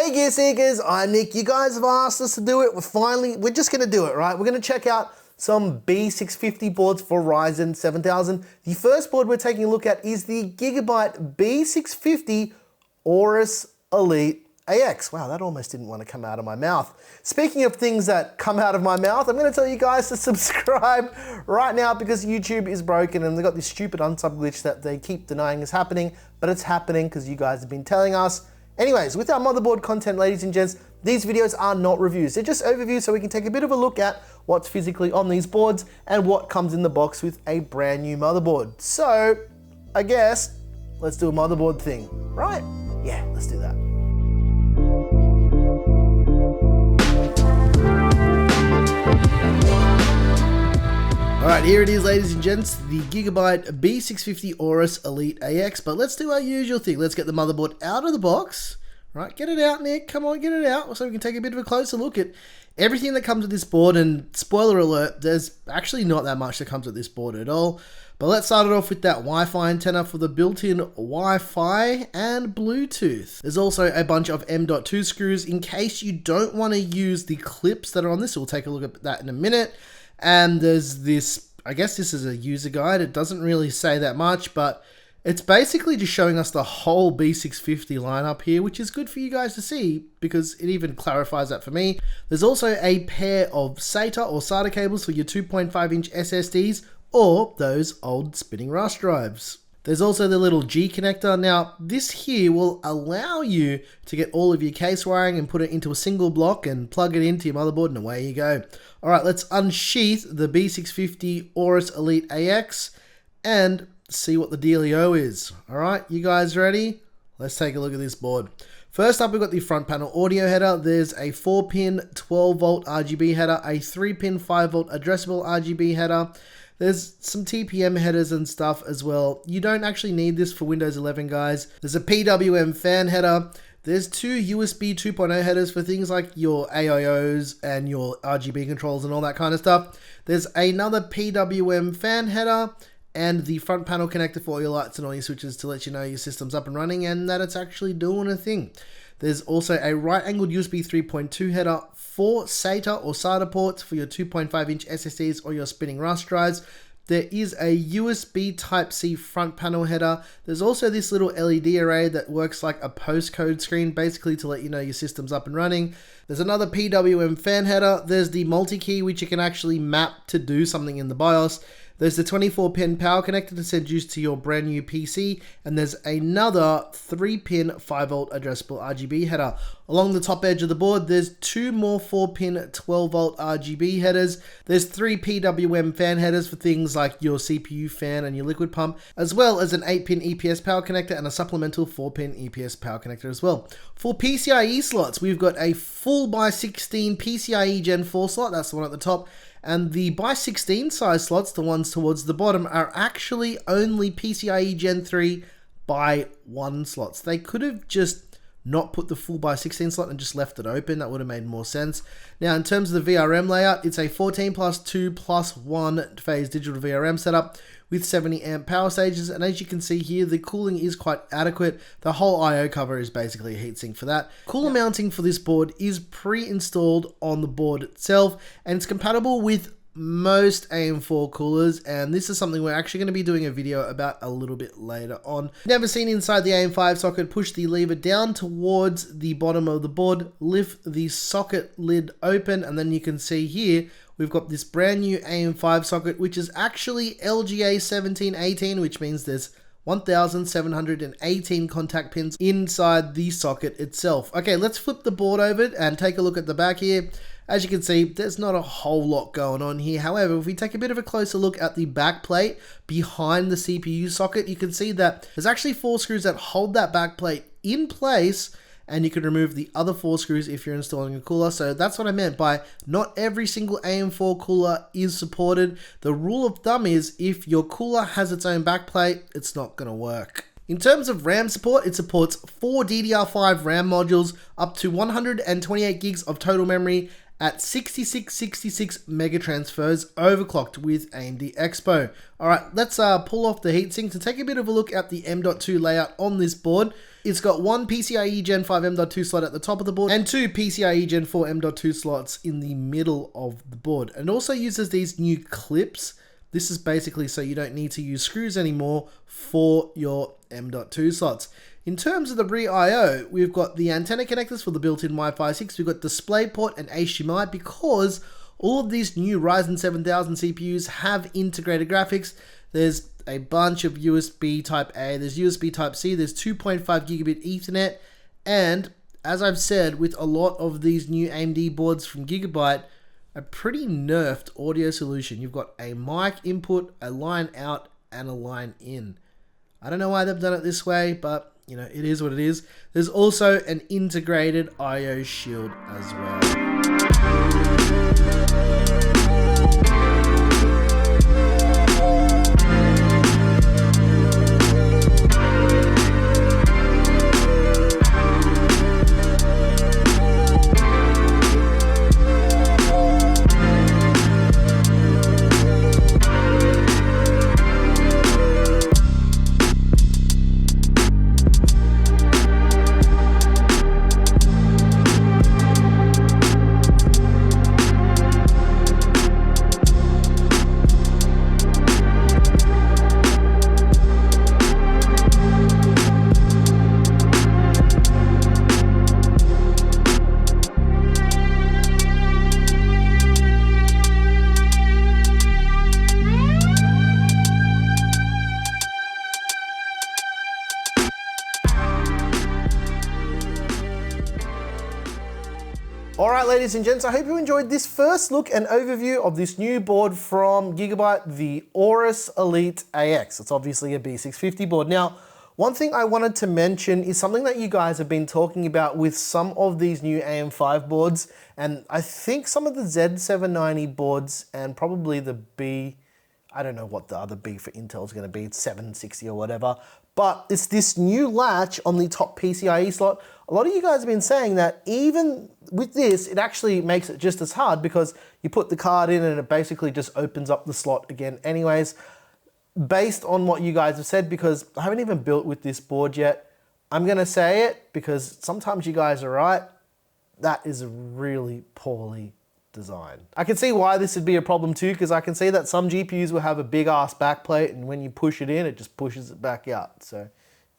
Hey Gear Seekers, I'm Nick. You guys have asked us to do it. We're just gonna do it, right? We're gonna check out some B650 boards for Ryzen 7000. The first board we're taking a look at is the Gigabyte B650 AORUS Elite AX. Wow, that almost didn't want to come out of my mouth. Speaking of things that come out of my mouth, I'm gonna tell you guys to subscribe right now because YouTube is broken and they've got this stupid unsub glitch that they keep denying is happening, but it's happening because you guys have been telling us. Anyways, with our motherboard content, ladies and gents, these videos are not reviews. They're just overviews so we can take a bit of a look at what's physically on these boards and what comes in the box with a brand new motherboard. So, I guess, let's do a motherboard thing, right? Yeah, let's do that. All right, here it is, ladies and gents, the Gigabyte B650 AORUS Elite AX, but let's do our usual thing. Let's get the motherboard out of the box, right? Get it out, Nick, come on, get it out, so we can take a bit of a closer look at everything that comes with this board, and spoiler alert, there's actually not that much that comes with this board at all, but let's start it off with that Wi-Fi antenna for the built-in Wi-Fi and Bluetooth. There's also a bunch of M.2 screws in case you don't want to use the clips that are on this, so we'll take a look at that in a minute. And there's this, I guess this is a user guide. It doesn't really say that much, but it's basically just showing us the whole B650 lineup here, which is good for you guys to see because it even clarifies that for me. There's also a pair of SATA or SATA cables for your 2.5-inch SSDs or those old spinning RAS drives. There's also the little G connector. Now, this here will allow you to get all of your case wiring and put it into a single block and plug it into your motherboard and away you go. All right, let's unsheath the B650 AORUS Elite AX and see what the dealio is. All right, you guys ready? Let's take a look at this board. First up, we've got the front panel audio header. There's a 4-pin 12-volt RGB header, a 3-pin 5-volt addressable RGB header. There's some TPM headers and stuff as well. You don't actually need this for Windows 11, guys. There's a PWM fan header. There's two USB 2.0 headers for things like your AIOs and your RGB controls and all that kind of stuff. There's another PWM fan header and the front panel connector for all your lights and all your switches to let you know your system's up and running and that it's actually doing a thing. There's also a right-angled USB 3.2 header, 4 SATA or SATA ports for your 2.5-inch SSDs or your spinning RAS drives. There is a USB Type-C front panel header. There's also this little LED array that works like a postcode screen, basically to let you know your system's up and running. There's another PWM fan header. There's the multi-key, which you can actually map to do something in the BIOS. There's the 24-pin power connector to send juice to your brand new PC, and there's another 3-pin 5-volt addressable RGB header. Along the top edge of the board, there's 2 more 4-pin 12-volt RGB headers. There's 3 PWM fan headers for things like your CPU fan and your liquid pump, as well as an 8-pin EPS power connector and a supplemental 4-pin EPS power connector as well. For PCIe slots, we've got a full by 16 PCIe Gen 4 slot, that's the one at the top, and the by 16 size slots, the ones towards the bottom, are actually only PCIe Gen 3 by 1 slots. They could have just not put the full by 16 slot and just left it open. That would have made more sense. Now, in terms of the VRM layout, it's a 14+2+1 phase digital VRM setup with 70 amp power stages, and as you can see here, the cooling is quite adequate. The whole I/O cover is basically a heatsink for that. Cooler mounting for this board is pre-installed on the board itself, and it's compatible with most AM4 coolers, and this is something we're actually going to be doing a video about a little bit later on. Never seen inside the AM5 socket, push the lever down towards the bottom of the board, lift the socket lid open, and then you can see here we've got this brand new AM5 socket, which is actually LGA 1718, which means there's 1,718 contact pins inside the socket itself. Okay, let's flip the board over and take a look at the back here. As you can see, there's not a whole lot going on here. However, if we take a bit of a closer look at the back plate behind the CPU socket, you can see that there's actually 4 screws that hold that back plate in place, and you can remove the other 4 screws if you're installing a cooler. So that's what I meant by not every single AM4 cooler is supported. The rule of thumb is if your cooler has its own backplate, it's not going to work. In terms of RAM support, it supports 4 DDR5 RAM modules, up to 128 gigs of total memory, at 6666 mega transfers overclocked with AMD Expo. Alright, let's pull off the heatsink to take a bit of a look at the M.2 layout on this board. It's got one PCIe Gen 5 M.2 slot at the top of the board and two PCIe Gen 4 M.2 slots in the middle of the board. And it also uses these new clips. This is basically so you don't need to use screws anymore for your M.2 slots. In terms of the rear I/O, we've got the antenna connectors for the built-in Wi-Fi 6, we've got DisplayPort and HDMI because all of these new Ryzen 7000 CPUs have integrated graphics. There's a bunch of USB Type A, there's USB Type C, there's 2.5 gigabit Ethernet, and as I've said, with a lot of these new AMD boards from Gigabyte, a pretty nerfed audio solution. You've got a mic input, a line out, and a line in. I don't know why they've done it this way, but you know, it is what it is. There's also an integrated I/O shield as well. Alright ladies and gents, I hope you enjoyed this first look and overview of this new board from Gigabyte, the AORUS Elite AX. It's obviously a B650 board. Now, one thing I wanted to mention is something that you guys have been talking about with some of these new AM5 boards, and I think some of the Z790 boards and probably the B, I don't know what the other B for Intel is going to be, it's 760 or whatever, but it's this new latch on the top PCIe slot. A lot of you guys have been saying that even with this, it actually makes it just as hard because you put the card in and it basically just opens up the slot again anyways. Based on what you guys have said, because I haven't even built with this board yet, I'm going to say it because sometimes you guys are right. That is really poorly designed. I can see why this would be a problem too, because I can see that some GPUs will have a big ass backplate and when you push it in, it just pushes it back out. So,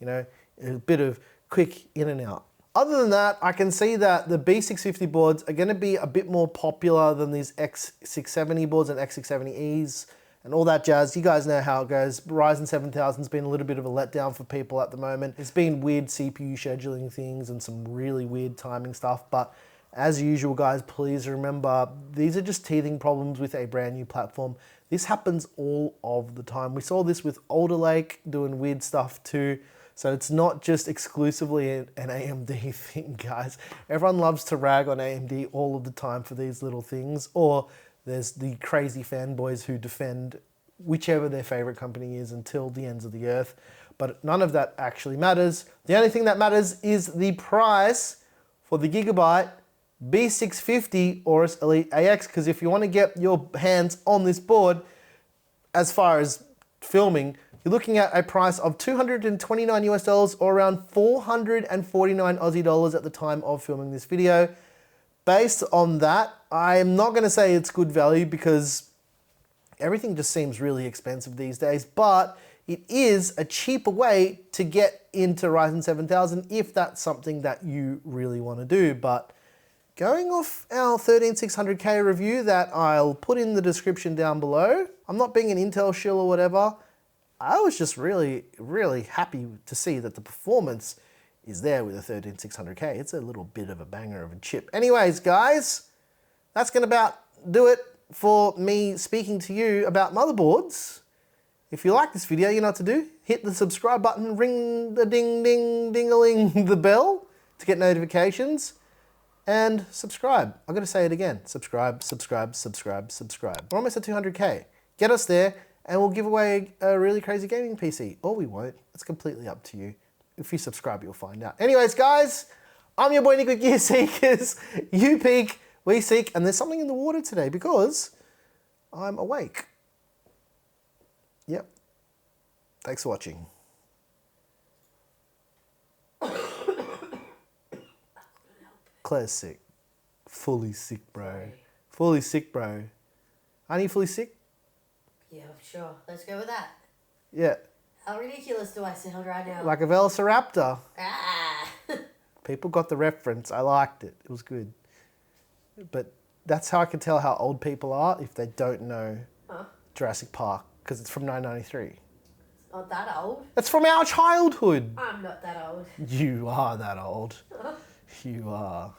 you know, a bit of quick in and out. Other than that, I can see that the B650 boards are going to be a bit more popular than these X670 boards and X670Es and all that jazz. You guys know how it goes. Ryzen 7000 has been a little bit of a letdown for people at the moment. It's been weird CPU scheduling things and some really weird timing stuff, but as usual guys, please remember, these are just teething problems with a brand new platform. This happens all of the time. We saw this with Alder Lake doing weird stuff too. So it's not just exclusively an AMD thing, guys. Everyone loves to rag on AMD all of the time for these little things, or there's the crazy fanboys who defend whichever their favorite company is until the ends of the earth. But none of that actually matters. The only thing that matters is the price for the Gigabyte B650 AORUS Elite AX, because if you want to get your hands on this board, as far as filming, you're looking at a price of $229 US or around 449 Aussie dollars at the time of filming this video. Based on that, I'm not going to say it's good value because everything just seems really expensive these days, but it is a cheaper way to get into Ryzen 7000 if that's something that you really want to do. But going off our 13600K review that I'll put in the description down below, I'm not being an Intel shill or whatever, I was just really, really happy to see that the performance is there with a 13600K. It's a little bit of a banger of a chip. Anyways, guys, that's going to about do it for me speaking to you about motherboards. If you like this video, you know what to do. Hit the subscribe button, ring the ding-ding-ding-a-ling the bell to get notifications, and subscribe. I'm going to say it again. Subscribe, subscribe, subscribe, subscribe. We're almost at 200K. Get us there, and we'll give away a really crazy gaming PC. Or we won't. It's completely up to you. If you subscribe, you'll find out. Anyways, guys, I'm your boy Nick with Gear Seekers. You peak We seek, and there's something in the water today because I'm awake. Yep. Thanks for watching. Claire's sick. Fully sick, bro. Sorry. Fully sick, bro. Aren't you fully sick? Yeah, sure. Let's go with that. Yeah. How ridiculous do I sound right now? Like a velociraptor. Ah! People got the reference. I liked it. It was good. But that's how I can tell how old people are if they don't know Jurassic Park, because it's from 1993. It's not that old. That's from our childhood. I'm not that old. You are that old. You are.